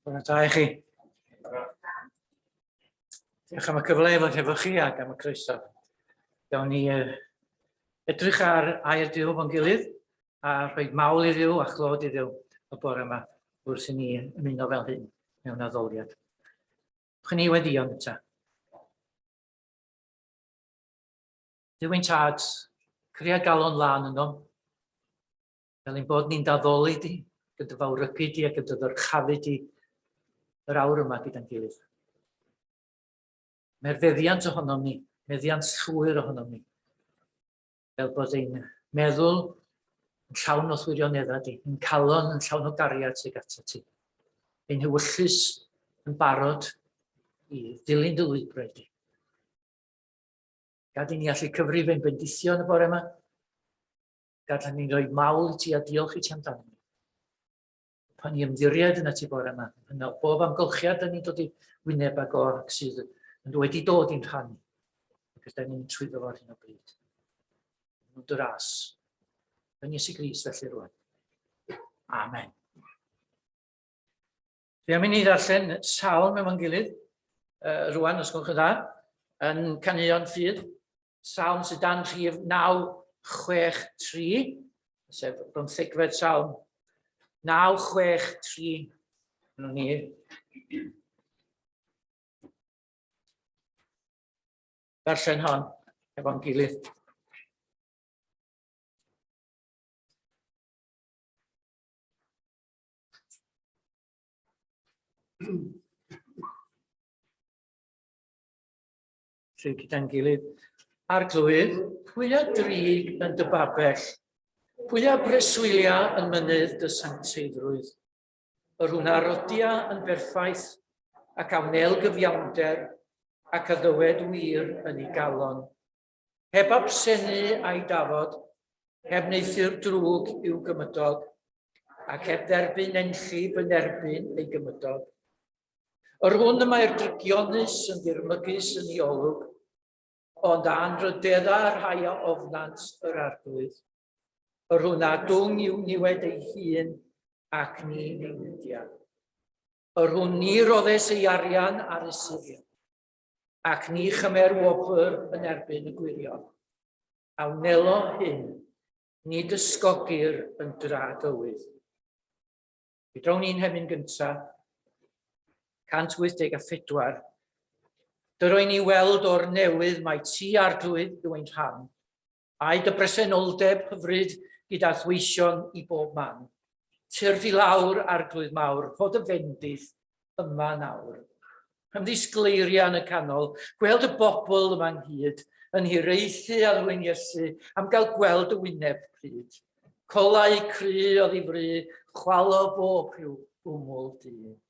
Bore da i chi. Diolch am y cyfle i fod efo chi ac am y croeso. Gawn ni edrych ar air Duw fo'n gilydd a rhoi mawl i Dduw a chlod i Dduw y bore yma wrth i ni ymuno fel hyn mewn addoliad. Chwn ni weddion eto. Duw ein tad, cria galon lan yno, fel ein bod ni'n daddoli di, gyda fawrygu di a gyda ddyrchafu di yr awr yma gyda'n gilydd. Mae'r feddiant ohonom ni, meddiant llwyr ohonom ni, fel bod ein meddwl yn llawn o thwirioneddau di, ein calon yn llawn o gariad sydd ata ti, ein hywyllus yn barod i ddilyn dy lwybrau di. Gad i ni allu cyfrif ein bendithio yn y bore yma, gad i ni roi mawl i ti a diolch i ti amdano ni. Pan ni ymddiried yn y ti bore yma, yna bob amgylchiad da ni'n dod i wyneb ag o ac sydd yn wedi dod i'n rhannu. Ac ydym ni'n trwyddo fo ar hyn o bryd. Yn dras. Yn Iesu Grist felly rwan. Amen. Fe am i ni ddarllen salm efo'n gilydd, rwan, os gwelwch yn dda, yn caneuon ffydd. Salm sydd dan rhif 963, sef bymthegfed salm 963. Yno ni. Darllen hon efo'n gilydd. Rwy gyda'n gilydd. Arglwydd, pwy a drig yn dy babell, pwy a breswylia yn mynydd dy sancteiddrwydd, yr hwnna rodia yn berffaith ac awnel gyfiawnder ac a ddywed wir yn ei galon. Heb absenu a'i dafod, heb neithiwr drwg i'w gymydog, ac heb dderbyn enllyb yn erbyn ei gymydog. Yr hwn y mae'r drygionus yn dirmygus yn ei olwg, ond anrydedda rhai o ofnant yr arglwydd. Yr hwnna dwng i'w niwed ei hun ac ni newidia. Yr hwn ni roddes ei arian ar y syrian, ac ni chymer wobr yn erbyn y gwirion. Awnelo hyn, ni dysgogir yn dra gywydd. Fi drawn ni'n hemyn gyntaf, 184. Dyrwy'n ni weld o'r newydd mae ti arglwydd yw'n rhan, a'i dy bresenoldeb hyfryd gyda thweision i bob man. Tyrd i lawr arglwydd mawr, fod y fendith yma nawr. Ymddisgleirio yn y canol, gweld y bobl yma ynghyd, yn hireithi a ddwyn Iesu, am gael gweld y wyneb pryd. Colau cry o ddifri, chwalo bob rhyw wmwl dyn.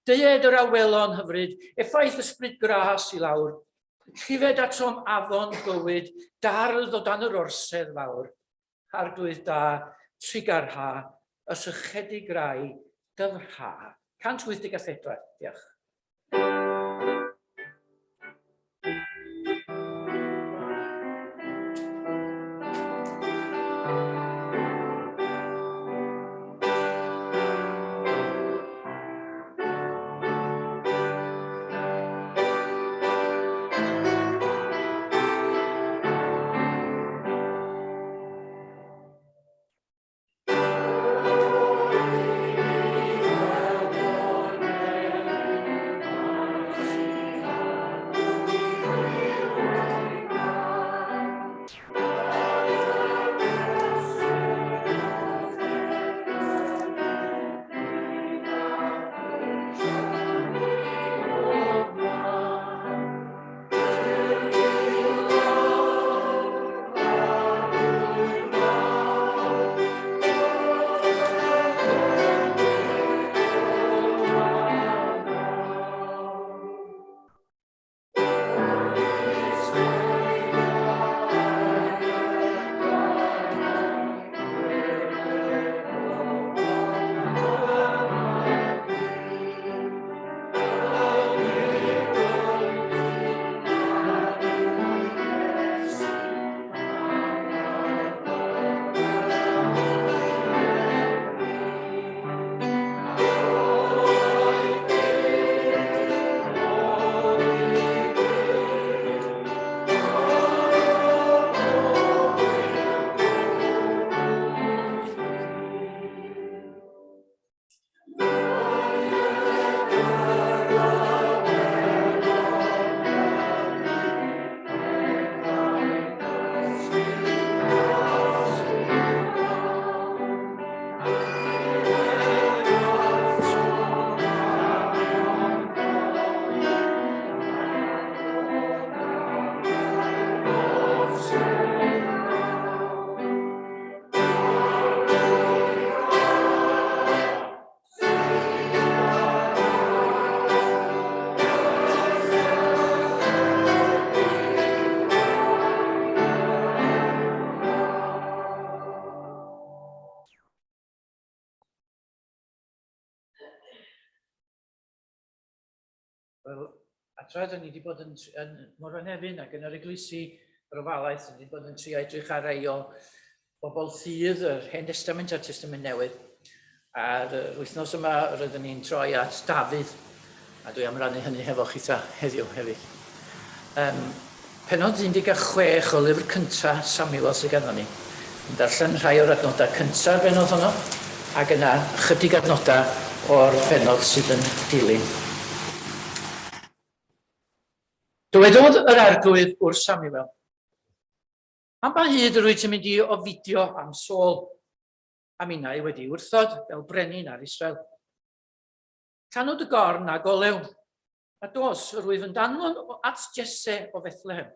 Deied yr awelon hyfryd, effaith ysbryd gras i lawr, llifed atom afon gywyd, dardd o dan yr orsedd fawr, arglwydd da, trigar ha, ysychedig rai, dyfrha. 184, diolch. Wel, a tra da ni wedi bod yn Morfa Nefyn ac yn yr eglwysi yr ofalaeth, ni wedi bod yn trio edrych ar rai o bobl ffydd, yr Hen Testament a'r Testament Newydd. A'r wythnos yma roeddwn ni'n troi at Dafydd, a dwi am rannu hynny hefo chi heddiw hefyd. Pennod 16 o lyfr cynta Samuel sydd ganddo ni. Yn darllen rhai o'r adnodau cynta'r benod honno, ac yna chydig adnodau o'r benod sydd yn dilyn. Dywedodd yr arglwydd wrth Samuel, am ba hyd rwyt ti'n mynd i o fideo am Saul, a minnau wedi wrthod fel brenin ar Israel. Canod y gorn a golew, a dos rwyf yn danfon at Jesse o Bethlehem,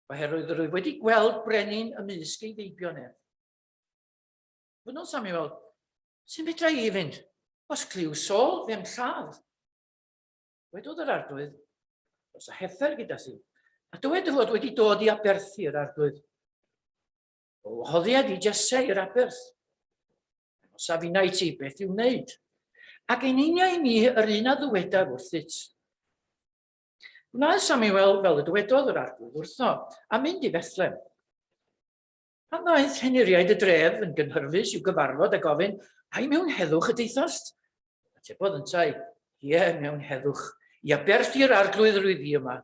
oherwydd rwyf wedi gweld brenin ymysg ei feibio nef. Fynodd Samuel, sy'n fedra i fynd, os cliw Saul fe'n lladd. Dywedodd yr arglwydd, os a heffer gyda si, a dywed fod wedi dod i aberthu'r arglwydd. O wahoddiad i Jesse i'r aberth. Os a fi wneud ti beth i'w wneud, ac ein uniau ni yr un a ddywedaf wrthyt. Gwnaeth Samuel fel y dywedodd yr arglwydd wrtho, a mynd i Bethlehem. Pan ddaeth henuriaid y dref yn gynhyrfus i'w gyfarfod a gofyn, ai mewn heddwch y deithast? Atebodd yn tai, ie, mewn heddwch, i aberthu'r arglwydd yr wyddi yma.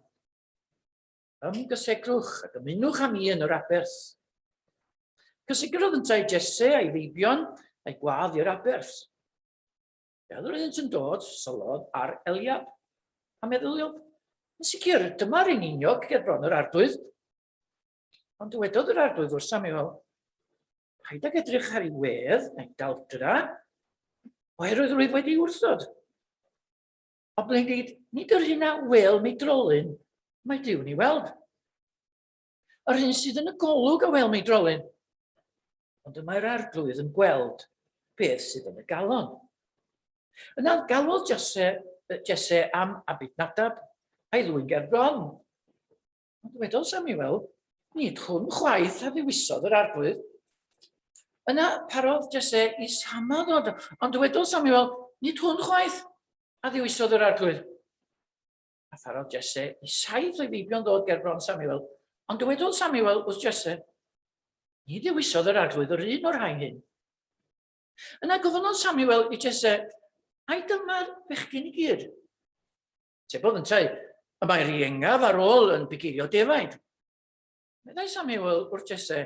Gysegrwch ac ymunwch am i yn yr aberth. Cysegrodd yn tai Jesse a'i feibion a'i gwadd i'r aberth. Fel yr un yn dod, sylwodd ar Eliab, a meddyliodd, yn sicr, dyma'r uniniog ger bron yr arglwydd. Ond dywedodd yr arglwydd wrth Samuel, paid ag edrych ar ei wedd neu daldra, oherwydd rwyf wedi wrthod. O blaid, nid yr hyn a wel mi drolyn, mae Duw ni weld. Yr hyn sydd yn y golwg a wel mi drolyn. Ond y mae'r arglwydd yn gweld beth sydd yn y galon. Yna galwodd Jesse am Abinadab a'i ddwyn ger bron. Ond dywedodd Samuel, nid hwn chwaith a ddiwisodd yr arglwydd. Yna parodd Jesse i sama ddod, ond dywedodd Samuel, nid hwn chwaith a ddiwisodd yr arglwydd. A parodd Jesse i saith o'i feibion ddod ger bron Samuel, ond dywedodd Samuel wrth Jesse, ni ddiwisodd yr arglwydd yr un o'r rhain hyn. Yna gofynodd Samuel i Jesse, ai dyma'r bechgyn i gyd? Tebodd yn tai, y mae'r iengaf ar ôl yn bugurio defaid. Meddai Samuel wrth Jesse,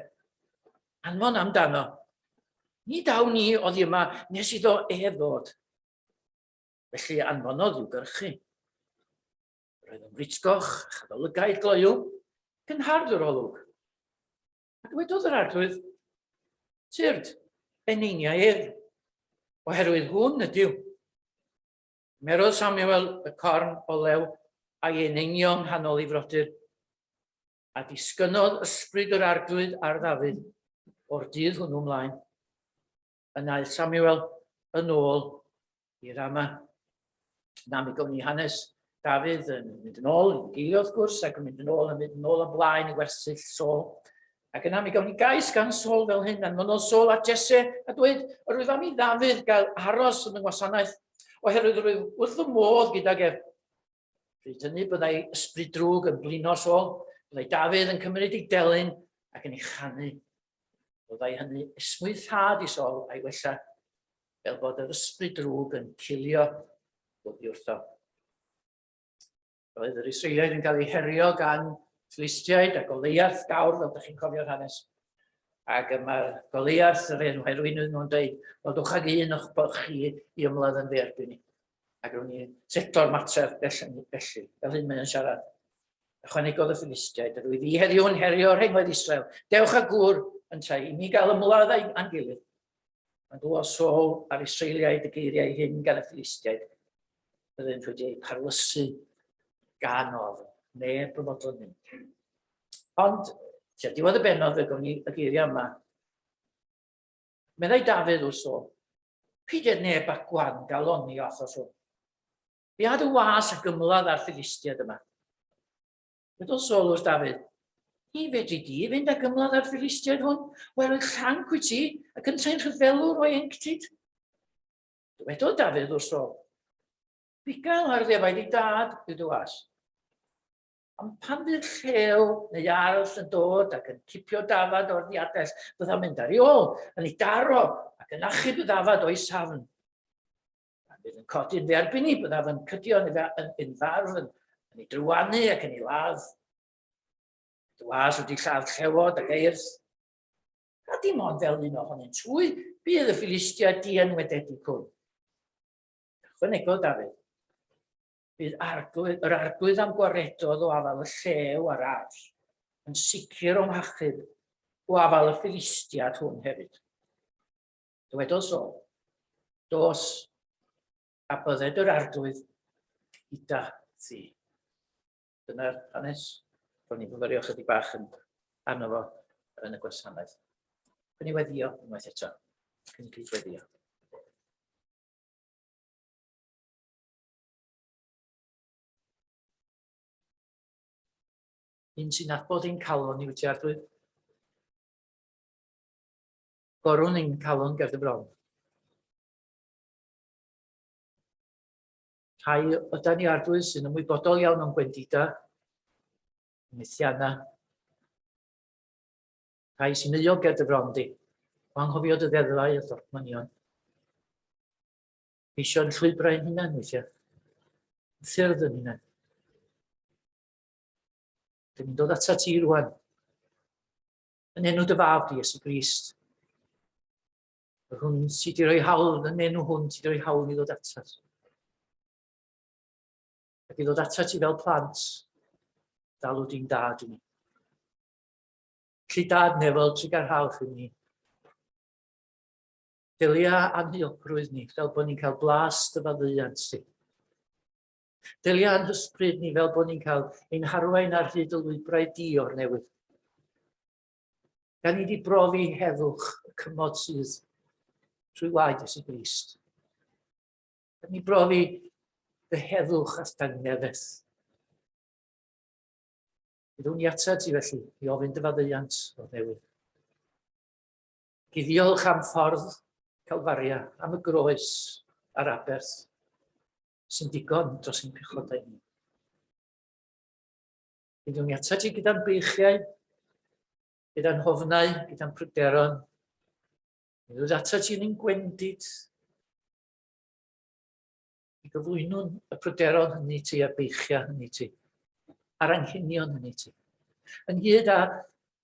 anfon amdano. Ni daw ni oddi yma nes iddo ddod. Felly anfonodd i'w gyrchu. Roedd yn britsgoch, chadolygaid gloiw, gynhard yr olwg. Ac wedodd yr arglwydd, tyrd, eniniau ef, oherwydd hwn ydyw. Merodd Samuel y corn olew a'i eneinio nghanol i frodyr, a disgynodd ysbryd yr arglwydd ar Dafydd o'r dydd hwnnw ymlaen. Yna oedd Samuel yn ôl i'r ama. Na mi gawn ni hanes Dafydd yn mynd yn ôl, yn gilio wrth gwrs, ac yn mynd yn ôl ymlaen i wersyll Saul. Ac yna mi gawn ni gais gan Saul fel hyn, anfonodd Saul a Jesse, a dweud, rwyf am i Dafydd gael aros yn y gwasanaeth, oherwydd rwyf wrth fy modd gydag ef. Pryd hynny byddai ysbryd drwg yn blino Saul, byddai Dafydd yn cymryd ei delyn ac yn ei chanu. Byddai hynny ysmwythad i Saul a'i wella, fel bod yr ysbryd drwg yn cilio bod i wrtho. Roedd yr Israeliaid yn cael ei herio gan Philistiaid a Goliath gawr, fel ydych chi'n cofio'r hanes. Ac mae'r Goliath, yr enw herwyn nhw'n dweud, nodwch ag un o'ch bod chi i ymladd yn dderbyn ni. Ac rwy'n ni setlo'r mater felly, fel hyn mae'n siarad. Ychwanegodd y Philistiaid, a rwy'n i heddiw yn herio rhengwaith Israel. Dewch a gŵr yn tai, i mi gael ymladd a'n gilydd. Mae'n dod Saul a'r Israeliaid y geiriau hyn gan y Philistiaid. Byddai'n wedi eu parlysu gan ofn, neb yn fodlon mynd. Ond, diwedd y benodd y gawn ni y geiriau yma. Meddai Dafydd wrth Saul, peidiad neb ac gwan galoni off o Saul. Biad y was ac ymladd ar Philistiaid yma. Meddwl Saul wrth Dafydd, ni fedri di fynd ag ymladd ar Philistiaid hwn, wel yn llanc wyt ti ac yn ta'n rhyfelwr o'i enctid. Dywedodd Dafydd wrth Saul, Bigael ar ddefaid I dad yw dy was. Ond pan bydd llew neu arall yn dod ac yn cipio dafad o'r ddiades, byddai'n mynd ar ei ôl, yn ei daro ac yn achub y dafad o'i safn. Pan bydd yn codi'n dderbyn I, byddaf yn cydio yn farf, yn ei drywanu ac yn ei ladd. Dy was wedi lladd llewod ac eirs. A dim ond fel un ohonynt trwy, bydd y Philistia dienwededig hwn. Ychwanegodd Dafydd. Bydd yr arglwydd am gwaredodd o afal y llew a'r arll yn sicr o'm hachub o afal y Philistiad hwn hefyd. Dywedodd Saul, dos a bydded yr arglwydd gyda thi. Dyna'r hanes. Ro'n i'n fyfyrio chydig bach arno fo yn y gwasanaeth. Cyn I weddio unwaith eto. Cyn I gydweddio. Un sy'n nabod ein calon I wyt ti arglwydd. Gorwn ein calon gerdd y bron. Rhai yda ni arglwydd sy'n ymwybodol iawn o'n gwendida, methianna. Rhai sy'n euog gerdd y bron di, o anghofio dy ddeddfau a thormanion. Eisio'n llwybrau'n hunan weithiau. Ffyrdd yn hunan. Dyn ni'n dod ata ti rwan. Yn enw dy fab di, Iesu Grist. Hwn sydd wedi rhoi hawl, yn enw hwn sydd wedi rhoi hawl I ddod ata. Ac I ddod ata ti fel plant, dalw di'n dad I ni. Lly dad nefol trwy garhawch I ni. Delia anheuogrwydd ni, fel bod ni'n cael blas dy faddeuant ti. Delia anhysbryd ni fel bod ni'n cael ein harwain ar hyd y lwybrau di o'r newydd. Gan I di brofi heddwch y cymod sydd trwy waed Iesu Grist. Gan I brofi y heddwch a stangnefeth. Byddwn ni ata ti felly I ofyn dy faddeuant o'r newydd. I ddiolch am ffordd Calfaria, am y groes a'r aberth sy'n digon dros ein pechodau ni. Byddwn ni ata ti gyda'n beichiau, gyda'n hofnau, gyda'n pryderon. Byddwn ata ti yn ein gwendid I gyflwynwn y pryderon hynny ti a'r beichia hynny ti, a'r anghenion hynny ti. Yn hyd â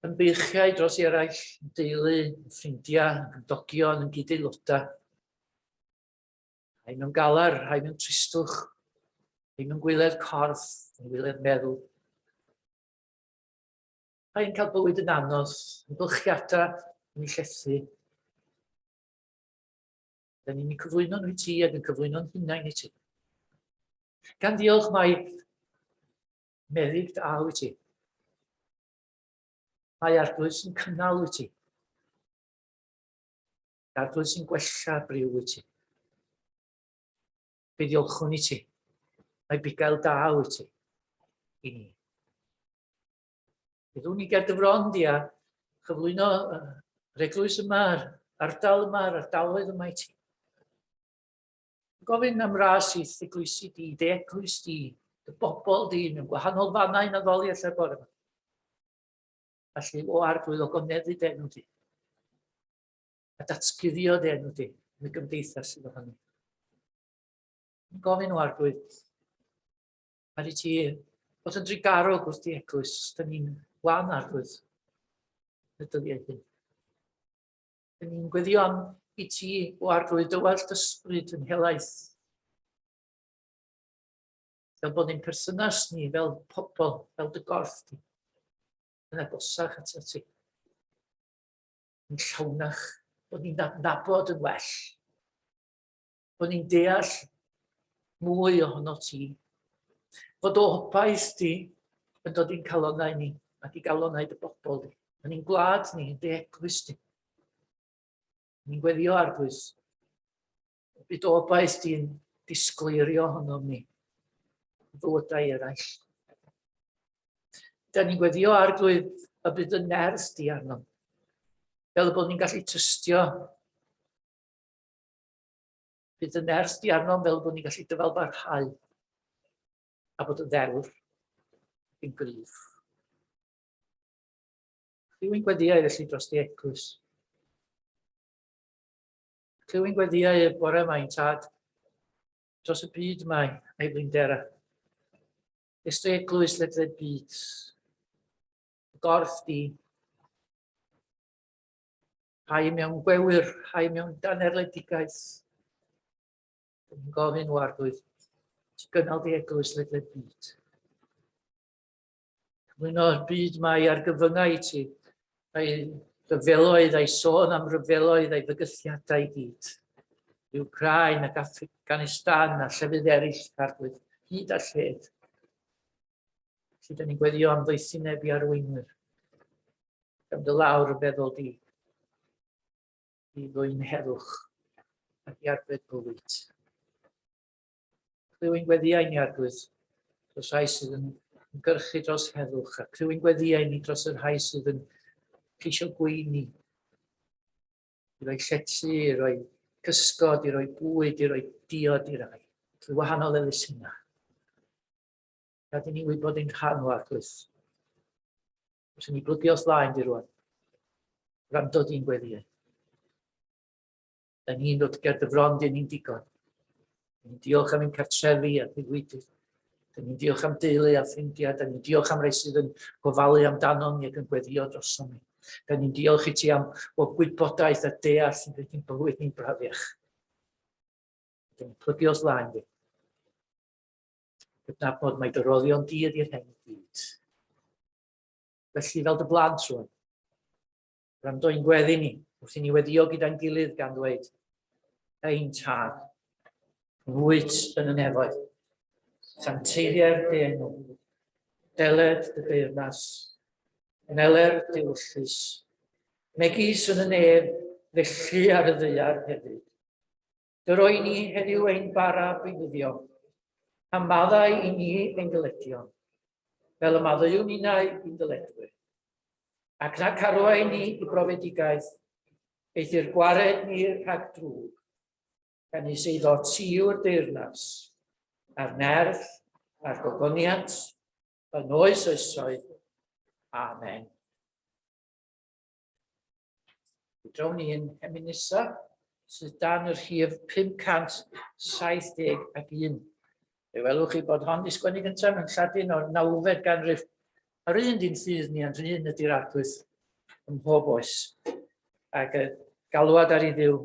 yn beichiau dros eraill, yn deulu, yn ffrindiau, yn gymdogion, yn gyd-aeloda. Rhai mewn galar, rhai mewn tristwch, rhai mewn gwyledd corff, yn gwyledd meddwl. Rhai yn cael bywyd yn anodd, yn bylchiadau, yn ei llethu. Da ni'n ei cyflwyno'n I ti ac yn cyflwyno'n hunain I ti. Gan diolch mai meddyg da wyt ti. Mae arglwydd sy'n cynnal wyt ti. Arglwydd sy'n gwella briw wyt ti. Fe diolchwn I ti. Mae bigael da wyt ti. I ni. Byddwn ni ger dy fron di a chyflwyno yr eglwys yma, ardal yma, yr ardaloedd yma I ti. Gofyn am ras sydd eglwysi di, dy eglwys di, dy bobl di, mewn gwahanol fannau na ddoli allan bore yma. Felly o arglwydd o goneddu dy enw di. A datguddio dy enw di, yn y gymdeithas sydd ohoni. Gofyn o arglwydd, ar I ti bod yn drigarog wrth di eglwys, da ni'n wan arglwydd y dyddiau hyn. Da ni'n gweddio am I ti o arglwydd dywallt ysbryd yn helaeth. Fel bod ni'n perthynas ni fel pobl, fel dy gorff di, yn agosach at ti. Yn llawnach, bod ni'n nabod yn well. Bod ni'n deall mwy ohono ti. Fod o obaith di yn dod i'n calonau ni ac I galonau dy bobl di. Yn ein gwlad ni, yn dy eglwys di. Ni'n gweddio arglwys. Bydd o obaith di'n disgleirio ohono ni. Fywydau eraill. Da ni'n gweddio arglwydd y bydd y nerth di arno. Fel bod ni'n gallu tystio Bydd y nerth di arnom fel bod ni'n gallu dyfalbarhau a bod y ddeddf yn gryf. Clywyn gweddiau felly dros di eglwys. Clywyn gweddiau y bore mae'n tad dros y byd mae a'i blindera. Ystod eglwys ledled byd. Gorff di. Rhai mewn gwewyr, rhai mewn danerledigaeth. Yn gofyn o arglwydd. Ti gynnal di eglwys ledled byd. Cyflwyno'r byd mae ar gyfyngau ti. A'i ryfeloedd, a'i sôn am ryfeloedd, a'i fygythiadau i gyd. Ukraine ac Afghanistan a llefydd eraill arglwydd, hyd a lled. Felly, da ni'n gweddio am ddoethineb i arweinwyr. Am dy lawr y feddwl di. I ddwy'n heddwch ac i arbed bywyd. Clywyn gweddiau ni arglwydd dros rhai sydd yn gyrchu dros heddwch, a clywyn gweddiau ni dros yr rhai sydd yn ceisio gweini. I roi llety, i roi cysgod, i roi bwyd, i roi diod i rai. Trwy wahanol elusynau. A dyn ni wybod ein rhan o arglwydd. Os ni blygu os laen di rwan. Rhan dod i'n gweddiau. Da ni'n dod ger dyfron, dyn ni'n digon. Da ni'n diolch am ein cartrefi a ddigwydydd. Da ni'n diolch am deulu a ffrindiau. Da ni'n diolch am rai sydd yn gofalu amdano ni ac yn gweddio drosom ni. Da ni'n diolch i ti am o gwybodaeth a deall sy'n gwneud i'n bywyd ni'n brafiach. Da ni'n plygu os laen di. Gydnabod mae dy roddion di ydy'r hyn i gyd. Felly fel dy blant rwan, rando i'n gweddi ni, wrth i ni weddio gyda'n gilydd gan ddweud, ein tad, fwyd yn y nefoedd, santeiriau'r dy enw, deled dy beirnas, neler dy wllus, megis yn y neb, felly ar y ddaear hefyd. Dy roi ni heddiw ein bara beiddio, a maddau i ni ein dyledio, fel y maddau ninnau i'n dyledwyr. Ac na carwau ni i brofedigaeth, eithir gwared ni rhag drwg, gan is eiddo tiw'r deyrnas, a'r nerth, a'r gogoniant, yn oes oesoedd. Amen. Drawn ni yn hemyn nesa, sydd dan yr rhif 571. Fe welwch chi bod hon di sgwennu gyntaf mewn Lladin o'r 9fed ganrif. Ar un dyn sydd ni, ond un ydy'r arglwydd ym mhob oes. Ac galwad ar ei ddiw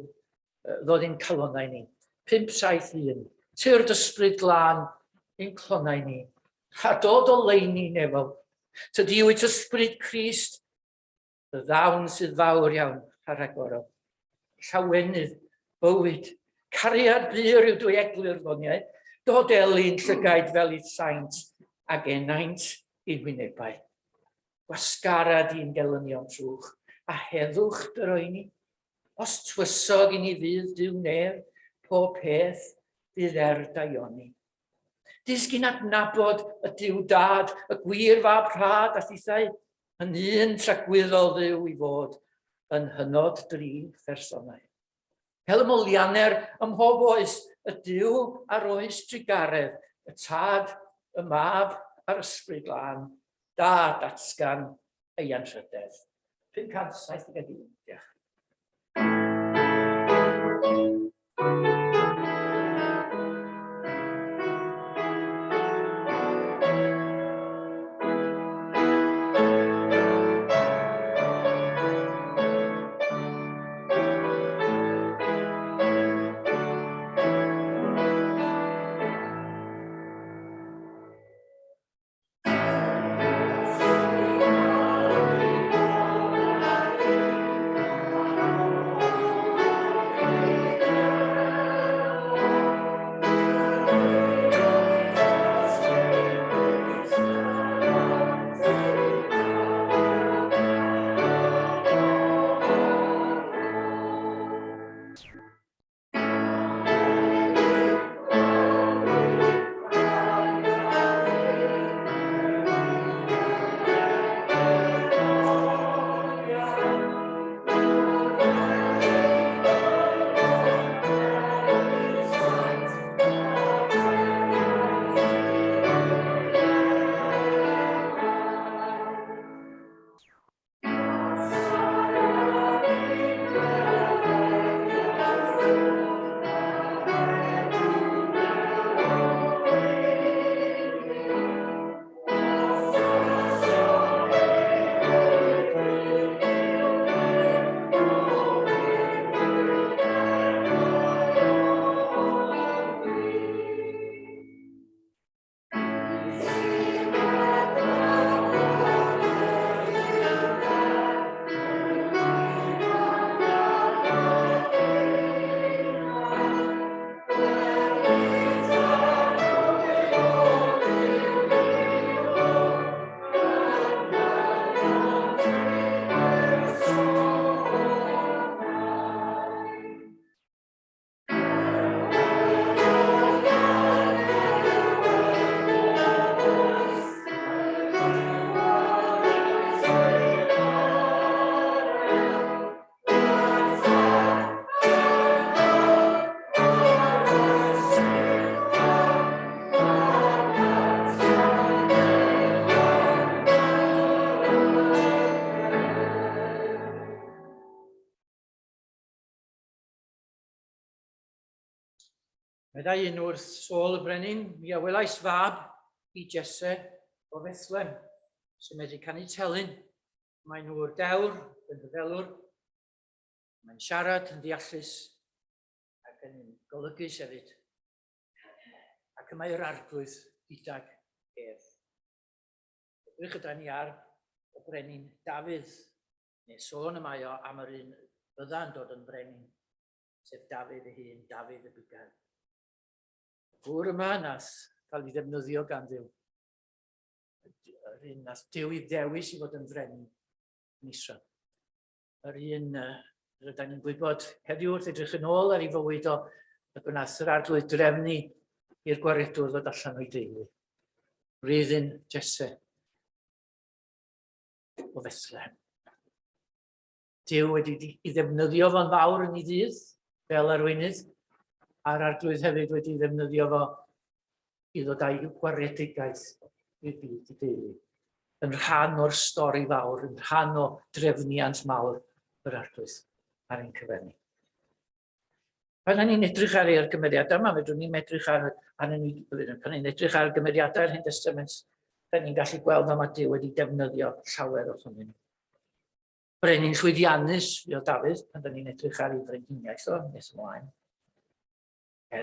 ddod i'n calonau ni. 571. Tyrd ysbryd glân i'n clonau ni. A dod o leini nefol. Tydi wyt ysbryd Crist, y ddawn sydd fawr iawn ar agorol. Llawenydd, bywyd, cariad byr yw dwy eglur ddoniau. Dod elin llygaid fel i'r saint ac enaint i'n wynebau. Gwasgarad i'n gelynion trwch a heddwch dy roi ni. Os twysog i ni fydd dyw ner, pob peth fydd daioni. Disgyn adnabod y dyw dad, y gwir fab rhad a thithau, yn un tragwyddol ddyw i fod, yn hynod dri phersonau. Hel y molianer ym mhob oes, y dyw ar oes trigaredd, y tad, y mab a'r ysbryd glân, da datgan ei anrhydedd. 571. Diolch. Meddai un wrth Saul y brenin, mi a welais fab I Jesse o Bethlem, sy'n medru canu telyn. Mae'n nhw'r dewr, yn ddyfelwr, mae'n siarad yn ddeallus ac yn golygus hefyd. Ac yma yw'r arglwydd gydag ef. Edrych ydyn ni ar y brenin Dafydd, neu sôn yma o am yr un bydda'n dod yn brenin, sef Dafydd ei hun, Dafydd y Bigad. Y gŵr yma nath cael ei ddefnyddio gan Dduw. Yr un nath Duw I ddewis I fod yn frenin yn Israel. Yr un rydyn ni'n gwybod heddiw wrth edrych yn ôl ar ei fywyd o y gwnaeth yr arglwydd drefnu i'r gwaredwr ddod allan o'i deulu. Ryddyn Jesse o Bethlem. Duw wedi I ddefnyddio fo'n fawr yn ei ddydd, fel arweinydd, a'r arglwydd hefyd wedi ddefnyddio fo I ddod â'i gwaredigaeth i'r byd I deulu. Yn rhan o'r stori fawr, yn rhan o drefniant mawr yr arglwydd ar ein cyfennu. Pan ni'n edrych ar ei gymeriadau yma, fedrwn ni'n edrych ar gymeriadau'r Hen Testament, da ni'n gallu gweld yma Duw wedi defnyddio llawer o hynny. Brenin llwyddiannus fi o Dafydd, pan da ni'n edrych ar ei frenhiniaeth o, nes ymlaen.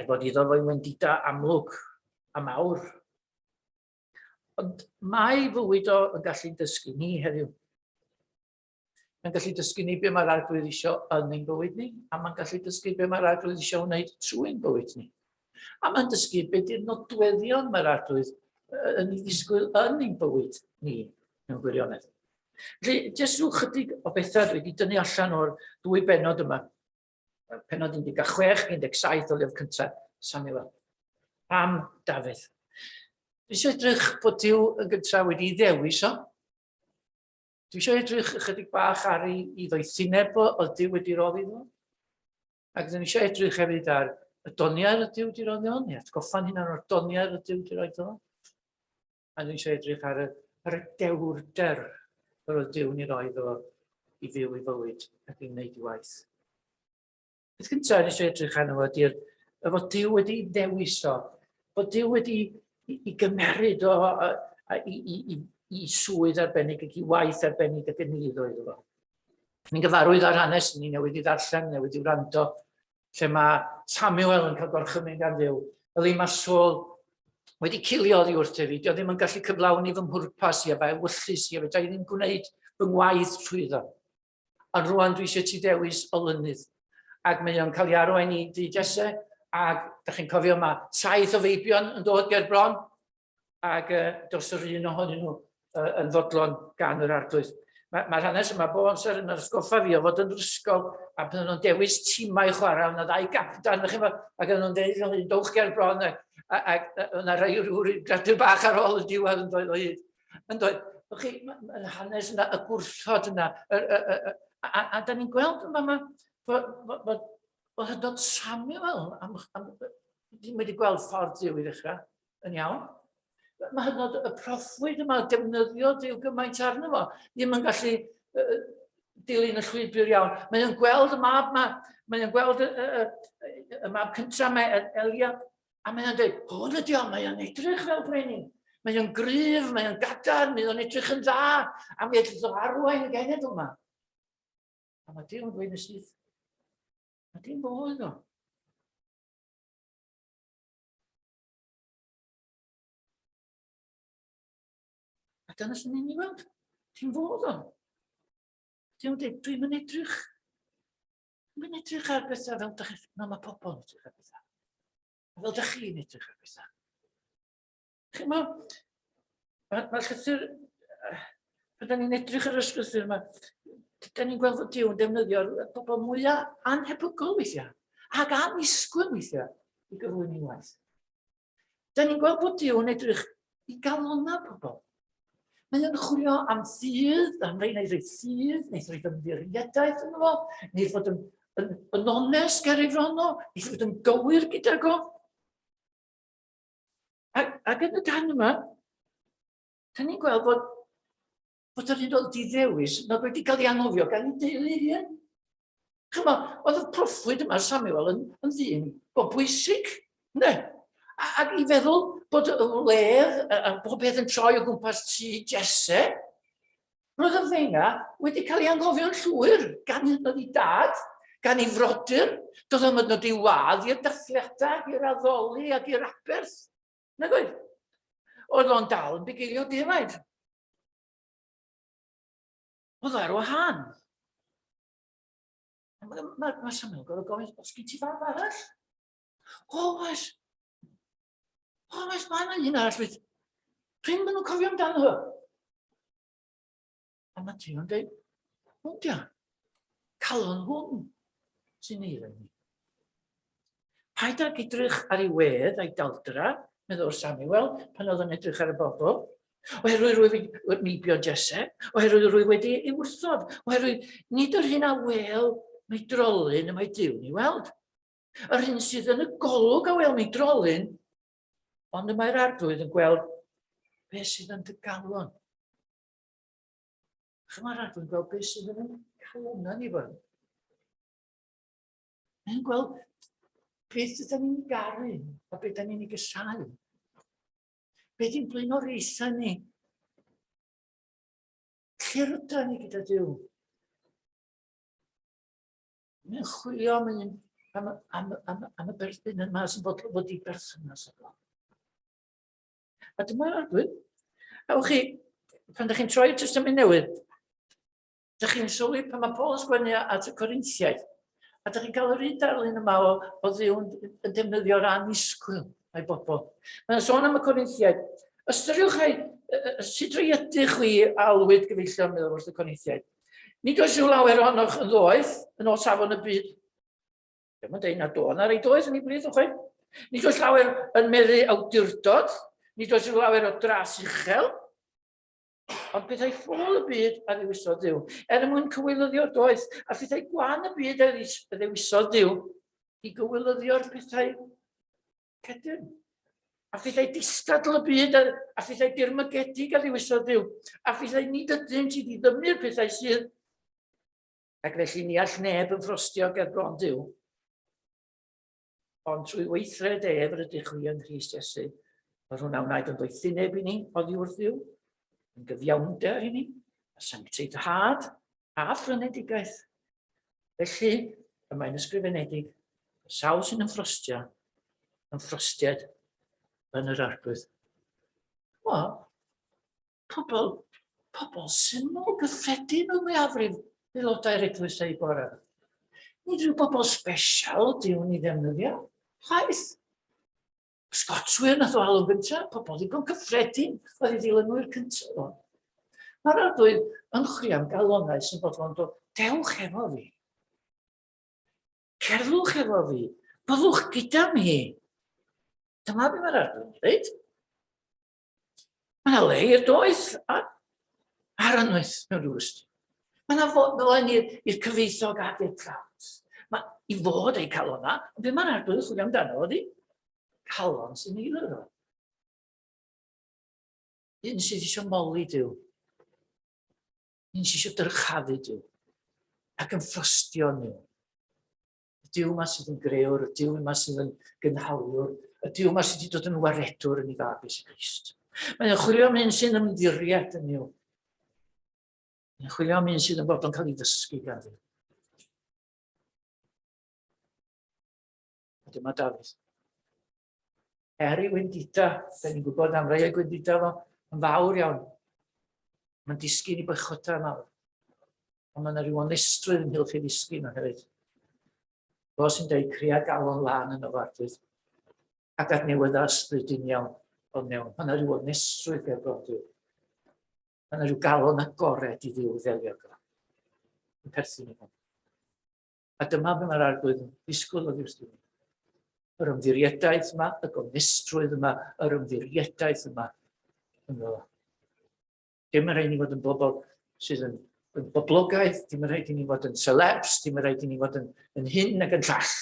Bod iddo fo'i wendida amlwg a mawr. Ond mae fywyd o yn gallu dysgu ni heddiw. Mae'n gallu dysgu ni be mae'r arglwydd isio yn ein bywyd ni, a mae'n gallu dysgu be mae'r arglwydd isio wneud trwy ein bywyd ni. A mae'n dysgu be di'r nodweddion mae'r arglwydd yn ei ddisgwyl yn ein bywyd ni, mewn gwirionedd. Felly, jyst rhyw chydig o bethau dwi wedi dynnu allan o'r dwy benod yma. Penod 16, 17 o lyfr cyntaf, Samuel. Am Dafydd. Dwi eisiau edrych bod Duw yn gyntaf wedi ddewis o. Dwi eisiau edrych ychydig bach ar ei ddoethineb o Duw wedi roddi fo. Ac dwi eisiau edrych hefyd ar y doniad y Duw wedi roddi o, neu atgoffa'n hunan o'r doniad y Duw wedi roddi o. A dwi eisiau edrych ar y dewrder o'r Duw ni roedd o I fyw I fywyd ac I wneud I waith. Beth gyntaf dwi eisiau edrych arno fo ydy'r fod Duw wedi ddewis o, bod Duw wedi I gymeryd o I swydd arbennig ac I waith arbennig ac yn iddo iddo fo. Ni'n gyfarwydd ar hanes, ni newydd I ddarllen, newydd I wrando, lle mae Samuel yn cael gorchymyn gan Dduw. Fel mae Saul wedi cilio oddi wrth fi, dio ddim yn gallu cyflawni fy mhwrpas I a fe wyllus I a fe, da I ddim gwneud fy ngwaith trwyddo. Ond rwan dwi eisiau ti dewis olynydd. Ac mae o'n cael ei arwain I di Jesse, ac da chi'n cofio mae 7 o feibion yn dod ger bron, ac dos yr un ohonyn nhw yn fodlon gan yr arglwydd. Mae'r hanes yma bo amser yn ysgoffa fi o fod yn ysgol, a bydden nhw'n dewis timau chwarae, yna 2 gapdan, ac yn nhw'n dweud, dowch ger bron, ac yna rhyw gradw bach ar ôl y diwedd yn dweud o hyd. Yn dweud, yn hanes yna, y gwrthod yna, a da ni'n gweld yma, bod hynod Samuel, ddim wedi gweld ffordd Duw I ddechrau, yn iawn. Mae hynod y proffwyd yma, defnyddio Duw gymaint arno fo, ddim yn gallu dilyn y llwybr iawn. Mae o'n gweld y mab yma, mae o'n gweld y mab cyntaf yma, Elia, a mae o'n dweud, hwn ydi o, mae o'n edrych fel brenin. Mae o'n gryf, mae o'n gadarn, mae o'n edrych yn dda, a mae o'n arwain y genedl yma. A mae Duw yn dweud yn sydd. A dim fodd o. A dyna sy'n ni'n ei weld. Dim fodd o. Dwi'n mynd edrych. Dwi'n mynd edrych ar bethau fel mae pobl yn edrych ar bethau. Fel da chi'n edrych ar bethau. Mae'r llythyr, pan ni'n edrych ar y llythyr yma, da ni'n gweld fod Duw yn defnyddio'r bobl mwyaf anhebygol weithiau, ac annisgwyl weithiau I gyflwyno waith. Da ni'n gweld bod Duw yn edrych I galonna pobl. Mae o'n chwilio am ffydd, am rhaid neu ffydd, neu rhaid ymddiriadaeth yn fo, neu fod yn onest ger ei fron o, neu fod yn gywir gyda go. Ac yn y dan yma, da ni'n gweld bod yr un oedd diddewis, nad wedi cael ei anghofio gan ei deulu hyn. Chyma, oedd y proffwyd yma Samuel yn ddyn bobwysig Ne. Ac I feddwl bod y wledd a bob beth yn troi o gwmpas tŷ Jesse, roedd y ddenga wedi cael ei anghofio'n llwyr gan ei dad, gan ei frodyr, doedd am ydnod i wad i'r dathliadau, i'r addoli ac i'r aberth. Nag oedd? Oedd o'n dal yn bugilio defaid. Oedd ar wahân. Mae Samuel gorfod gofyn, os gen ti fab arall? Oes, mae'n un arall. Pryn maen nhw'n cofio amdano fo? A mae ti o'n dweud, hwnnw, calon hwn sy'n eirin ni. Paid ag edrych ar ei wedd a'i daldra, meddwl Samuel, pan oedd yn edrych ar y bobl. Oherwydd rwyf wedi mibio Jesse, oherwydd rwyf wedi ei wrthod, oherwydd nid yr hyn a wel mae drolyn y mae Duw ni weld. Yr hyn sydd yn y golwg a wel mae drolyn, ond y mae'r arglwydd yn gweld beth sydd yn dy galon. Mae'r arglwydd yn gweld beth sydd yn calona ni fod. Mae'n gweld beth ydym ni'n garu a beth ydym ni'n gysau. Beth yw'n blaenoraethau ni. Lle rydyn ni gyda Duw? Mae'n chwilio am y berthyn yma sy'n fod i berthynas efo. A dyma'r arglwydd. Awch chi, pan ydych chi'n troi Testament Newydd, ydych chi'n sylwi pan mae Paul yn sgwennu at y Corinthiaid, a ydych chi'n cael yr un darlun yma o Dduw yn defnyddio'r annisgwyl a'i bobl. Mae'n sôn am y Corinthiaid. Ystyriwch chi, sut rwy ydych chi alwyd gyfeillio meddwl wrth y Corinthiaid. Nid oes yw lawer ohonoch yn ddoeth yn o safon y byd. Ddim yn deud na do, na rei doeth yn ei blith o'ch chi. Nid oes lawer yn meddu awdurdod, nid oes yw lawer o dras uchel, ond bethau ffôl y byd a ddewisodd Duw. Mwyn cywilyddio'r doeth, a bethau gwan y byd a ddewisodd Duw i gywilyddio'r bethau cedyn. A bethau disgadl y byd a bethau dirmygedig a ddewisodd Duw. A bethau nid ydyn sydd i ddymnu'r bethau sydd. Ac felly ni all neb yn ffrostio ger bron Duw. Ond trwy weithred ef rydych chi yn Christ Iesu, mae hwnna wnaed yn doethineb i ni, oddi wrth Duw, yn gyfiawnder i ni, a sancteiddhad a ffrynedigaeth. Felly, mae'n ysgrifenedig, sawl sy'n yn ffrostiad yn yr arglwydd. O, pobl syml, gyffredin o mwyafrif aelodau'r eglwys ei bore. Nid rhyw bobl special Duw ni ddefnyddio. Chwaith. Sgotswyr nath o alw gyntaf, pobl ddigon cyffredin, oedd i ddilynwyr cyntaf o. Mae'r arglwydd yn chwilio am galonau sy'n bodlon dod, dewch efo fi. Cerddwch efo fi. Byddwch gyda mi. Dyma be mae'r arglwydd, reit? Mae'n le i'r doeth a'r anwaith mewn rhywbeth. Mae'n fel i'r cyfeithog ag i'r prawd. I fod ei calona, ond be mae'r arglwydd yn chwilio amdano ydi calon sy'n ei lyro. Un sydd eisiau moli Duw. Un sydd eisiau dyrchafu Duw. Ac yn ffrostio nhw. Y Duw yma sydd yn grewr, y Duw yma sydd yn gynhaliwr, y Duw yma sydd wedi dod yn waredwr yn ei fab Iesu Grist. Mae'n chwilio am un sy'n ymddiried yn yw. Mae'n chwilio am un sydd yn bodlon cael ei ddysgu gan Duw. A dyma Dafydd. Ei wendida, da ni'n gwybod am rai ei gwendida fo, yn fawr iawn. Mae'n disgyn i bychoda mawr. Ond mae'n rhyw onestrwydd yn hilch ei ddisgyn o hefyd. Fo sy'n dweud cria galon lan yn o fardydd. Ac adnewyd ysbrydyn iawn o mewn. Mae'n rhyw onestrwydd ger bron Duw. Mae'n rhyw galon agored i Dduw ddelio gyda. Yn perthyn i hwn. A dyma be mae'r arglwydd yn disgwyl o ddiwrthyn. Yr ymddirieddaeth yma, y gonestrwydd yma, yr ymddirieddaeth yma. Dim yn rhaid ni fod yn bobl sydd yn boblogaeth, dim yn rhaid i ni fod yn celebs, dim yn rhaid i ni fod yn hyn ac yn llall.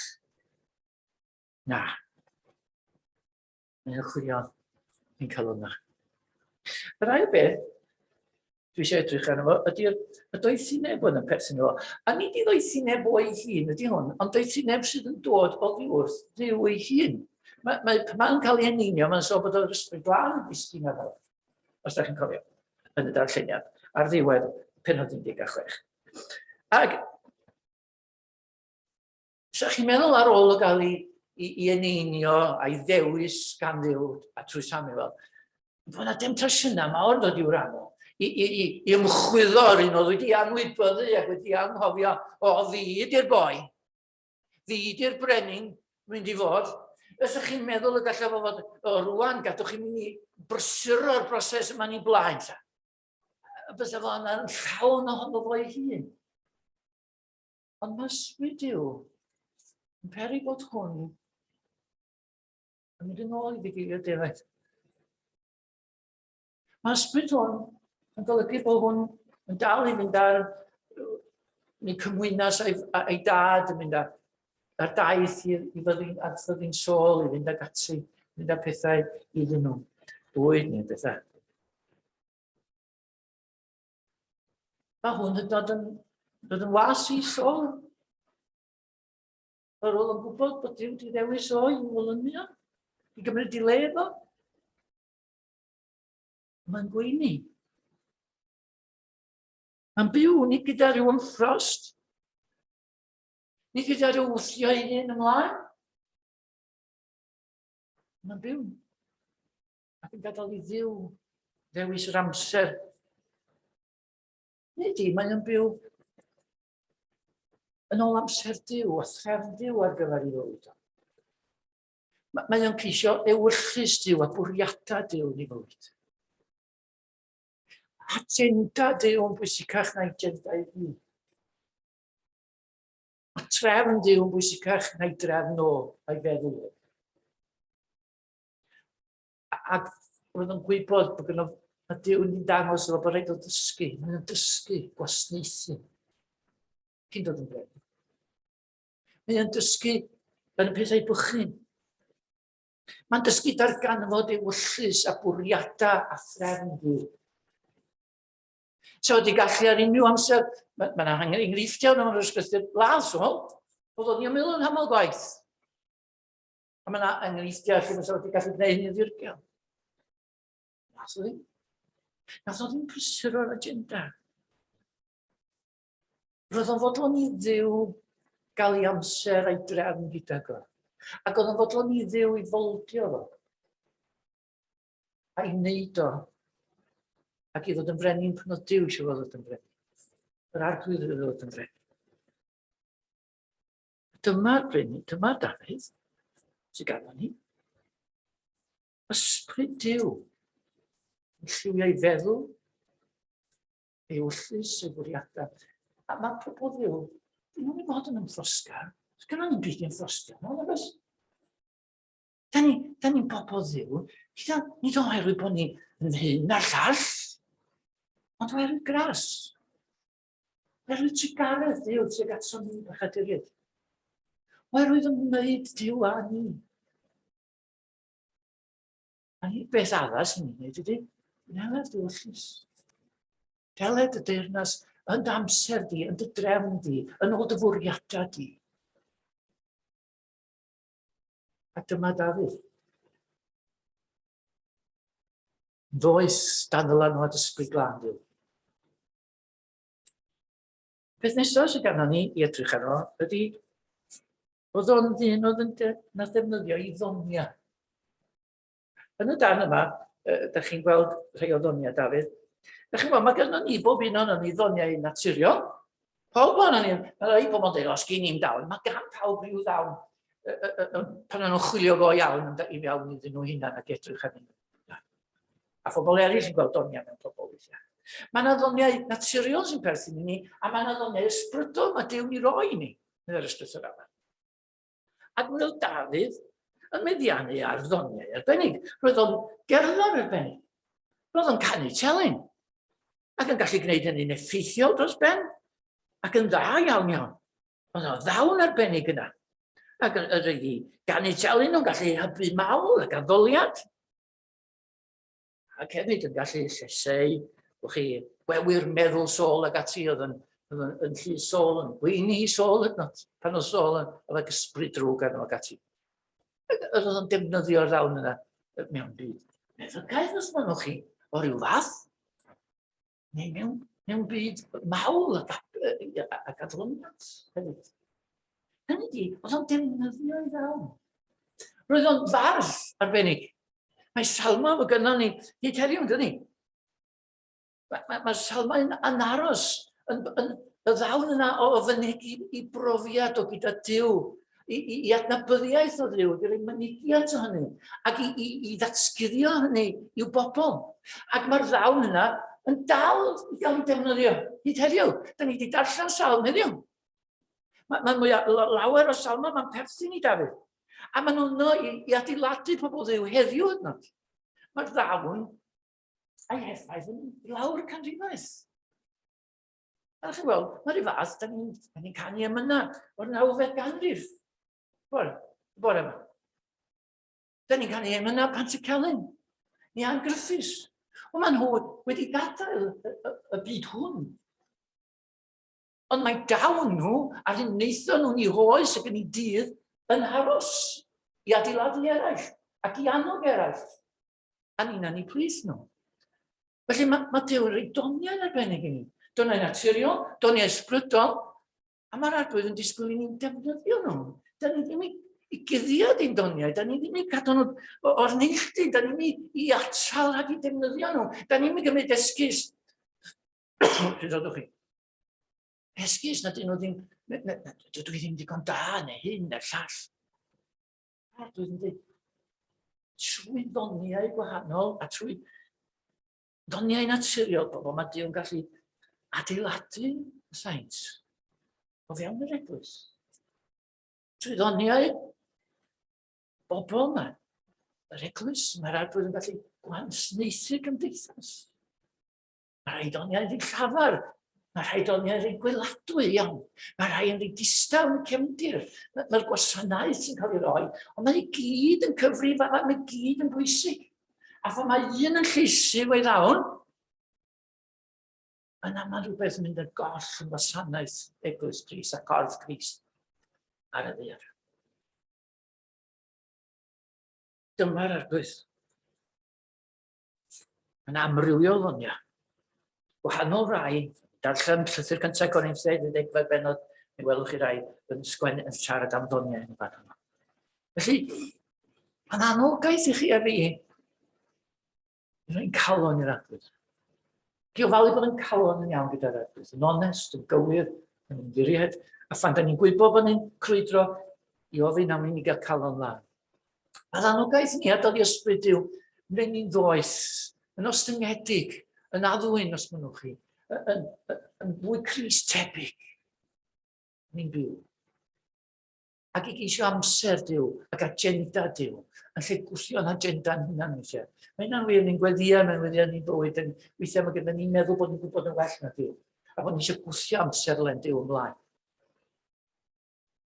Na. Mae'n chwilio yn cael hwnna. Yr ail beth, dwi eisiau edrych arno fo, ydy'r doethineb yn perthyn o. A nid i doethineb o'i hun ydy hwn, ond doethineb sydd yn dod o ddiwrth Dduw ei hun. Mae'n cael ei eneinio, mae'n so bod o'r ysbryd glân yn disgyn ar fel, os da chi'n cofio, yn y darlleniad, ar ddiwedd penod 16. Ac, sa chi'n meddwl ar ôl o gael ei eneinio a'i ddewis gan Dduw a trwy Samuel, bod yna demtasiynau mawr dod i'w rannu, i ymchwyddo ar un oedd wedi anwybyddu ac wedi anghofio, o fyd i'r boi, fyd i'r brenin, mynd i fod. Ydych chi'n meddwl y gallaf fod o rwan, gadwch chi'n mynd i brysuro'r broses yma'n i blaen. Bysa fo yna'n llawn ohono fo'i hun. Ond mae ysbryd Duw yn peri bod hwn yn mynd yn ôl i ddigilio defaid. Mae ysbryd hwn yn golygu bod hwn yn dal i fynd ar ni cymwynas a'i dad, yn mynd ar daith i fyddu'n sôl, i fynd ag ati, mynd â pethau iddyn nhw. Bwyd neu bethau. Mae hwn yn dod yn was i sôl. Ar ôl yn gwybod bod Duw wedi ddewis o i'w olynu o, i gymryd i le efo. Mae'n gweini. Mae'n byw ni gyda rhyw ymffrost. Ni gyda rhyw wthio i hyn ymlaen. Mae'n byw. Ac yn gadael i Dduw ddewis yr amser. Nid i, mae'n byw yn ôl amser Duw, a threfn Duw ar gyfer ei fywyd. Mae'n ceisio ewyllus Duw a bwriadau Duw yn ei fywyd. Agenda Duw yn bwysicach na agenda i fi. Mae trefn Duw yn bwysicach na'i drefn o a'i feddwl. Ac roedd yn gwybod bod gyda Duw yn dangos efo bod rhaid o dysgu. Mae'n dysgu, gwasanaethu. Cyn dod yn brenin. Mae'n dysgu yn y pethau bwchyn. Mae'n dysgu darganfod ewyllus a bwriadau a threfn Duw. So wedi gallu ar unrhyw amser, mae'n angen enghreifftiau yn yr ysgrythau las o, bod o'n ymwyl yn hamol gwaith. A mae'n enghreifftiau lle mae'n wedi gallu gwneud hynny ddirgel. Nath o ddim. Nath o ddim prysuro'r agenda. Roedd o'n fodlon i Dduw gael ei amser a'i drefn gyda go. Ac oedd o'n fodlon i Dduw i foldio fo. A'i wneud o. Ac i ddod yn frenin pan oedd Duw eisiau fod yn frenin. Yr arglwydd i ddod yn frenin. Dyma'r brenin, dyma'r Dafydd, sy'n gafon ni. Ysbryd Duw yn lliwio ei feddwl, ei wyllus, ei bwriadau. A mae pobl Dduw, dyn nhw'n ei fod yn ymffrosgar. Gyda ni'n byd i'n ffrosgar, no? Da ni'n pobl Dduw, nid oherwydd bod ni'n hyn a'r llall, ond oherwydd gras. Oherwydd trigaredd Dduw tuag at soni a chaduriaid. Oherwydd ymwneud Duw a ni. A ni beth addas ni'n gwneud ydy, deled dy wyllus. Deled y deyrnas yn dy amser di, yn dy drefn di, yn ôl dy fwriadau di. A dyma Dafydd. Does dan ddylanwad ysbryd glân Duw. Peth nesaf sydd gan ni i edrych arno ydy oedd o'n ddyn oedd yn ddefnyddio i ddonia. Yn y darn yma, da chi'n gweld rhai o ddonia Dafydd. Da chi'n gweld, mae gan ni bob un o'n ni ddoniau naturiol. Pob o'n ni, mae rhai pobl yn dweud, os gyn ni'n dawn, mae gan pawb rhyw ddawn pan nhw'n chwilio go iawn i fewn iddyn nhw hunan ac edrych arnyn nhw. A phobl eraill yn gweld donia mewn pobl weithiau. Mae yna ddoniau naturiol sy'n perthyn i ni, a mae yna ddoniau ysbrydol mae Duw ni roi ni yn yr ysbryd yma. Ac mae Dafydd yn meddiannu ar ddoniau arbennig. Roedd o'n gerddor arbennig. Roedd o'n canu telyn. Ac yn gallu gwneud hynny'n effeithiol dros ben. Ac yn dda iawn iawn. Oedd o'n ddawn arbennig yna. Ac yn ganu telyn o'n gallu hybu mawl ac addoliad. Ac hefyd yn gallu llesau, chi, wewyr meddwl Sôl ac ati oedd yn llu Sôl, yn gweini Sôl, pan oedd Sôl yn ysbryd drwg arno ac ati. oedd yn defnyddio'r ddawn yna mewn byd. Meddygaeth os maen chi o ryw fath, neu mewn byd mawr ac adloniad. Hynny di, oedd o'n defnyddio'i ddawn. Roedd o'n fardd arbennig. Mae salma fo gynno ni, hyd heddiw, ynddo ni. Mae'r salma yn aros, y ddawn yna o fynegu i brofiad o gyda Duw, i adnabyddiaeth o Duw, i roi mynegiant o hynny, ac i ddatguddio hynny i'w bobl. Ac mae'r ddawn yna yn dal i gael ei defnyddio. Hyd heddiw, da ni wedi darllen salm heddiw. Mae'n mwy lawer o salma, mae'n perthyn i Dafydd. A maen nhw'n i adeiladu pobl Dduw heddiw yno. Mae'r ddawn a'i heffaith yn lawr canrifoedd. A chi'n gweld, mae'r fath, da ni'n canu am yna o'r 9fed ganrif. Bore yma. Da ni'n canu am yna Pantycelyn, ni An Gruffus. Ond maen nhw wedi gadael y byd hwn. Ond mae dawn nhw ar uneithio nhw'n i hoes ac yn ei dydd yn haros i adeiladu eraill ac i annog eraill. A ni'n aniplis nhw. Felly mae Duw yn rhoi doniau arbennig i ni. Doniau naturiol, doniau ysbrydol, a mae'r arglwydd yn disgwyl i ni'n defnyddio nhw. Da ni ddim i guddiad i'n doniau, da ni ddim i cadw nhw o'r neilltu, da ni ddim i atal rhag i defnyddio nhw. Da ni ddim i gymryd esgus. Pryd oeddech chi? Esgus na dyn nhw ddim, dwi ddim digon da, neu hyn, neu llall. Dwi ddim dweud, trwy ddoniau gwahanol, a trwy ddoniau naturiol, bobl mae Duw'n gallu adeiladu y saint o fewn yr eglwys. Trwy ddoniau bobl yma, yr eglwys, mae'r arglwydd yn gallu gwansneithu gymdeithas. Mae rhai doniau yn llafar, mae rhai doniau yn gweladwy iawn, mae rhai yn distaw yn cefndir, mae'r gwasanaeth sy'n cael ei roi, ond mae gyd yn cyfrif a mae gyd yn bwysig. A phan mae un yn lleisu o'i ddawn, yna mae rhywbeth yn mynd yn goll yn wasanaeth eglwys Crist a corff Crist ar y ddaear. Dyma'r arglwydd. Yn amrywiol ddonia. Gwahanol rai, darllen llythyr cyntaf Corintheg, 12 bennod, mi welwch chi rai yn siarad am ddoniau yn y fan yma. Felly, mae'n anogaeth i chi a fi, yn calon i'r arglwydd. Chi ofalu bod yn calon yn iawn gyda'r arglwydd, yn onest, yn gywir, yn ymddiried, a phan da ni'n gwybod bod ni'n crwydro i ofyn am i ni gael calon lan. Mae'n anogaeth ni adal i ysbryd Duw, mewn ni'n ddoes, yn ostyngedig, yn addwyn os mwynhwch chi, yn fwy Crist tebyg. Ni'n byw. Ac i geisio amser Duw, ac agenda Duw, yn lle gwthio'n agenda'n hynna'n eisiau. Mae hynna'n wir ni'n gweddio, mae'n gweddio ni'n bywyd, yn weithiau mae gyda ni'n meddwl bod ni'n gwybod yn well na Duw. A bod ni eisiau gwthio amser len Duw ymlaen.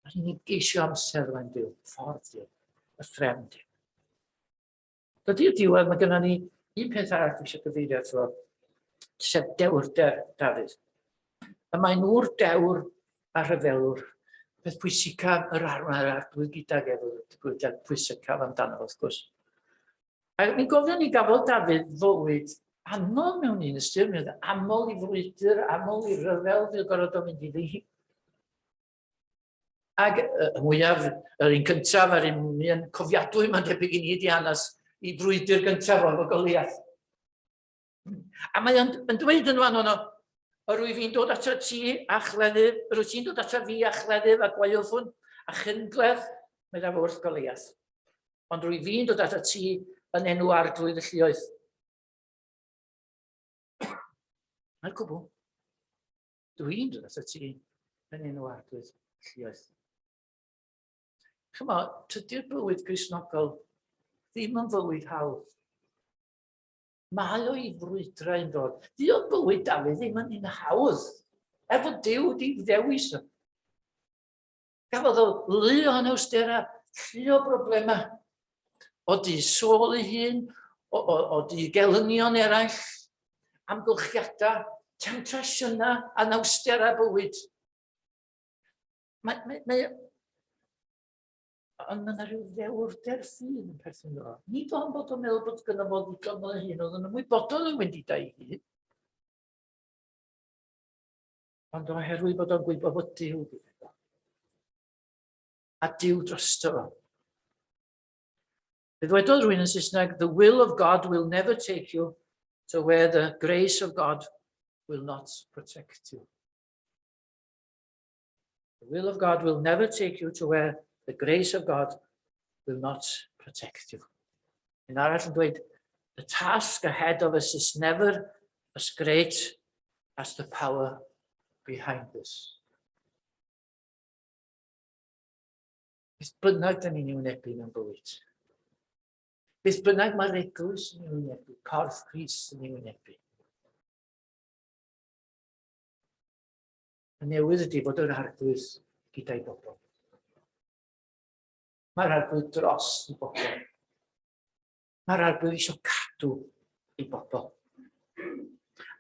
A ni'n geisio amser len Duw, ffordd Duw, y threfn Duw. Dydy'r diwedd, mae gyda ni un peth arall dwi eisiau gyfeirio ato, sef dewr Dafydd. A mae'n ŵr dewr a rhyfelwr, peth pwysicaf yr arglwydd gydag efo pwysicaf amdano, wrth gwrs. A mi'n gofio ni gafodd Dafydd fywyd aml mewn un ystyr, aml i frwydr, aml i rhyfel, fi'n gorfod o mynd i ddi. Ac y mwyaf, yr un cyntaf, yr un cofiadwy, mae'n debyg i ni wedi hanes i frwydr gyntaf o'r Goliath. A mae o'n dweud yn fan hwnnw, rwy fi'n dod ato ti a chleddyf, rwy ti'n dod ato fi a chleddyf a gwaelffwn a chyngledd, mae ddaf wrth Goliath. Ond rwy fi'n dod ato ti yn enw arglwydd y lluoedd. Mae'n cwbl. Dwi'n dod ato ti yn enw arglwydd y lluoedd. Chymo, tydi'r bywyd Gristnogol ddim yn fywyd hawdd. Mae o'i frwydrau yn dod. Di o'n bywyd Dafydd ddim yn un hawdd. Efo Duw di ddewis o. Gafodd o lu o anawstera, llu o broblema. O di sôl ei hun, o di gelynion eraill, amgylchiadau, temtasiynau, anawstera bywyd. Ond yna rhyw ddewrder ffyn yn perthyn o. Nid o'n bod o'n meddwl bod gyda fod ddigon o'n hyn, oedd yn ymwybodol yn wedi dau hyd. Ond oherwydd bod o'n gwybod bod Duw gyda. A Duw drosto fo. Bydd wedodd rhywun yn Saesneg, the will of God will never take you to where the grace of God will not protect you. The will of God will never take you to where the grace of God will not protect you. Yn arall yn dweud, the task ahead of us is never as great as the power behind us. Beth bynnag da ni'n wynebu yn bywyd. Beth bynnag mae'r eglwys yn wynebu, corff Crist yn wynebu. Y newydd ydy bod yr arglwydd gyda'i bobl. Mae'r arglwydd dros i bobl. Mae'r arglwydd eisiau cadw i bobl.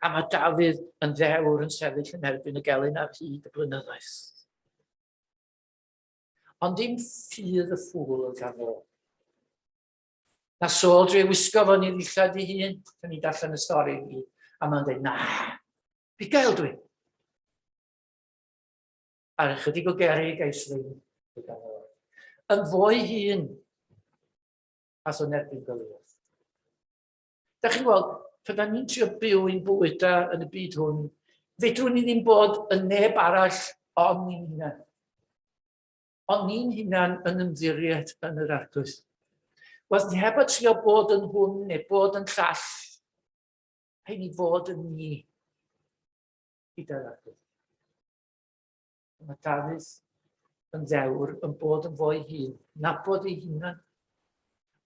A mae Dafydd yn ddewr yn sefyll yn erbyn y gelyn ar hyd y blynyddoedd. Ond dim ffydd y ffwl yn gan o. Na Saul dre wisgo fo'n i ddillad i hun, da ni darllen y stori i, a mae'n dweud, na, fi gael dwi. A chydig o gerig eisling i gan o. Yn fwy hun as o'n erbyn gyliaeth. Da chi'n gweld, pan da ni'n trio byw i'n bywydau yn y byd hwn, fedrwn ni ddim bod yn neb arall ond ni'n hunan. Ond ni'n hunan yn ymddiried yn yr arglwydd. Was neb a trio bod yn hwn neu bod yn llall, ein i fod yn ni gyda'r arglwydd. Mae Dafydd yn ddewr yn bod yn fwy hun, nabod ei hunan.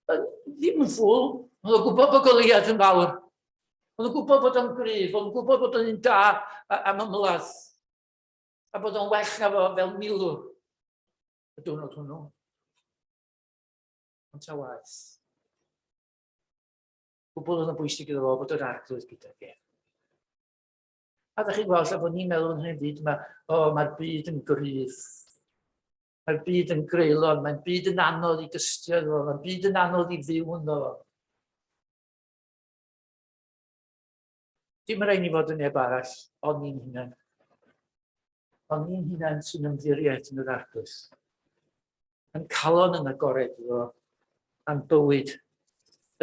Ddim yn ffwl, oedd o'n gwybod bod Goliath yn fawr. Oedd o'n gwybod bod o'n gryf, oedd o'n gwybod bod o'n un da am ymladd. A bod o'n well na fo fel milwr. Y diwrnod hwnnw. Ond ta waith. Gwbl oedd yn bwysig iddo fo bod yr arglwydd gyda ge. A ddech chi'n gweld lle bod ni'n meddwl yn hyn byd, mae'r byd yn gryf. Mae'r byd yn greulon, mae'r byd yn anodd i gystio efo, mae'r byd yn anodd i fyw ynddo fo. Dim rhaid ni fod yn neb arall, ond ni'n hunan. Ond ni'n hunan sy'n ymddiried yn yr arglwydd. Yn calon yn agored iddo, a'n bywyd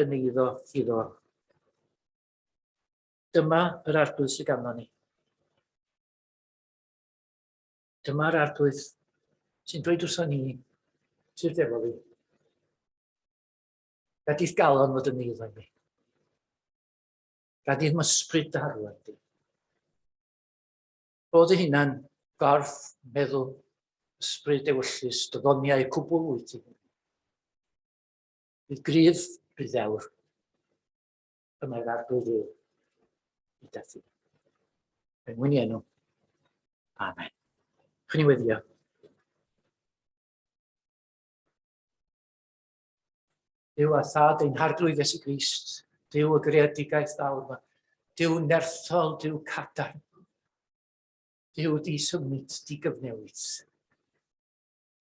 yn iddo. Dyma yr arglwydd sy'n ganddo ni. Dyma'r arglwydd sy'n dweud wrtho ni, sydd efo fi. Gad i'th galon fod yn eiddau mi. Gad i'th mysbryd darwan di. Bod y hunan gorff, meddwl, ysbryd ewyllus, doddoniau cwbl wyt ti. Bydd gryf, bydd ddewr. Yma'r arglwydd yw gyda ti. Yn mwyn i enw. Amen. Chyn i weddio. Dyw a thad ein harglwydd Iesu Grist, Dyw y greadigaeth fawr yma, Dyw nerthol, Dyw cadarn, Dyw di symud, di gyfnewid.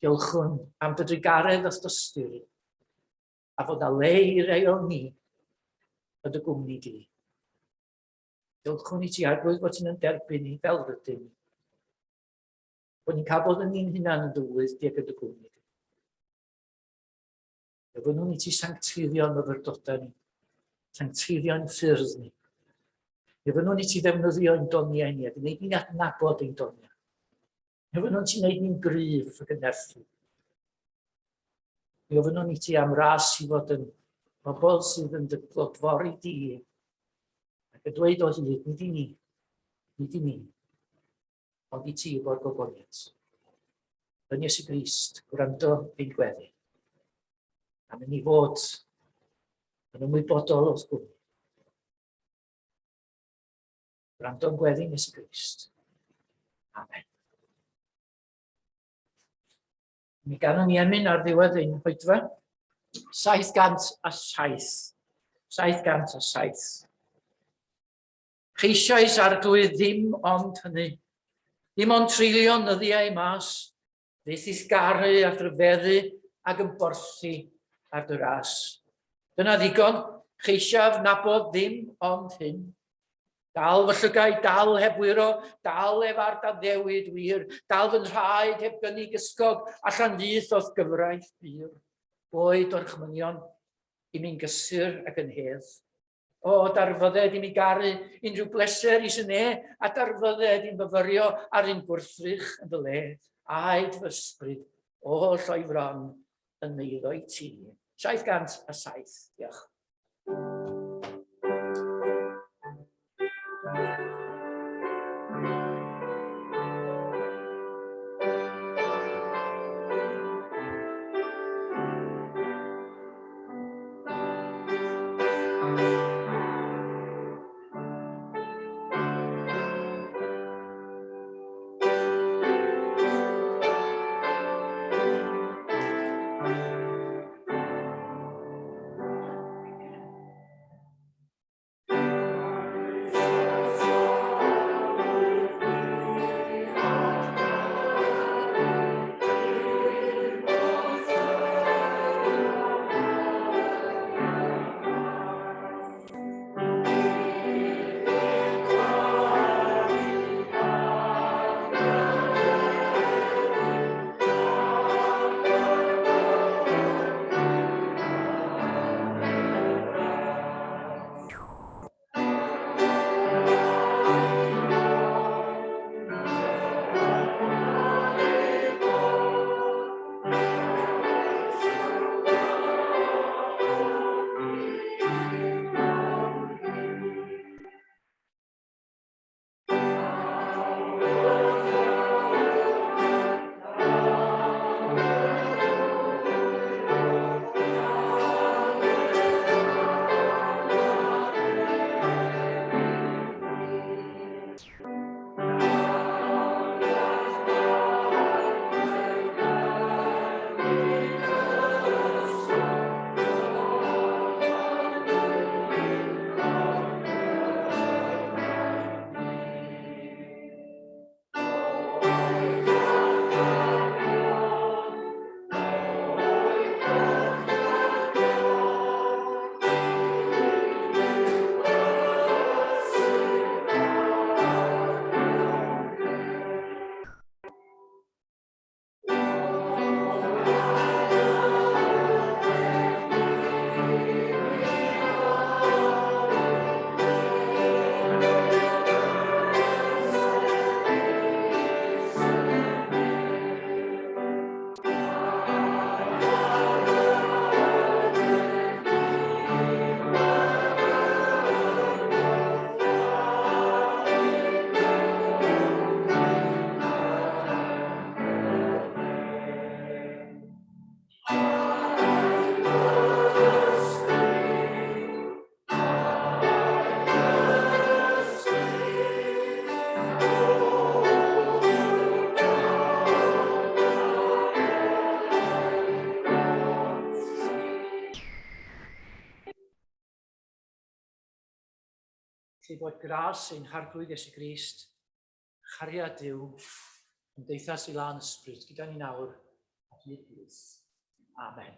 Diolchwn am dy drigaredd os dystyr, a fod a le i reol ni y dy gwmni di. Diolchwn i ti arglwydd bod ti'n derbyn ni fel rydyn ni. Bod ni'n cael bod yn ni'n hunan yn dywydd diag y dy gwmni di. Efo nhw'n i ti sancteiddio'n myfyrdodau ni, sancteiddio'n ffyrdd ni. Efo nhw'n i ti ddefnyddio'n doniau ni, a gwneud ni'n adnabod ein doniau. Efo nhw'n ti wneud ni'n gryf ac yn nerthu. Efo nhw'n i ti am ras i fod yn bobl sydd yn dy glodfori di. Ac y dweud o hyd, nid i ni, ond i ti o'r gogoniad. Yn Iesu Grist, gwrando ein gweddi. A mynd i fod yn ymwybodol o'r gwmni. Gwrando'n gweddi Iesu Grist. Amen. Mi ganon ni emyn ar ddiwedd ein Oedfa. 707. 707. Cheisiais arglwydd ddim ond hynny. Dim ond treulio nyddiau mas, ddeithis garu a thryfeddu ac yn borthu ar dy ras. Dyna ddigon, cheisiaf nabod ddim ond hyn. Dal fy llygau, dal heb wiro, dal ef ardal ddewid wir, dal fy nrhaed heb gynnig ysgog, allan fydd oedd gyfraith byr. Boed o'r chmynion, i mi'n gysur ac yn hedd. O, darfydded i mi garu unrhyw bleser i sy'n a darfydded i'n myfyrio ar un gwrthrych yn dy le. Aed fy ysbryd, o lloifron yn meiddo i ti. 707, diolch. Felly bod gras ein harglwydd Iesu Grist, chariad Duw, yn deithas i lan ysbryd gyda ni nawr a hyd blwydd. Amen.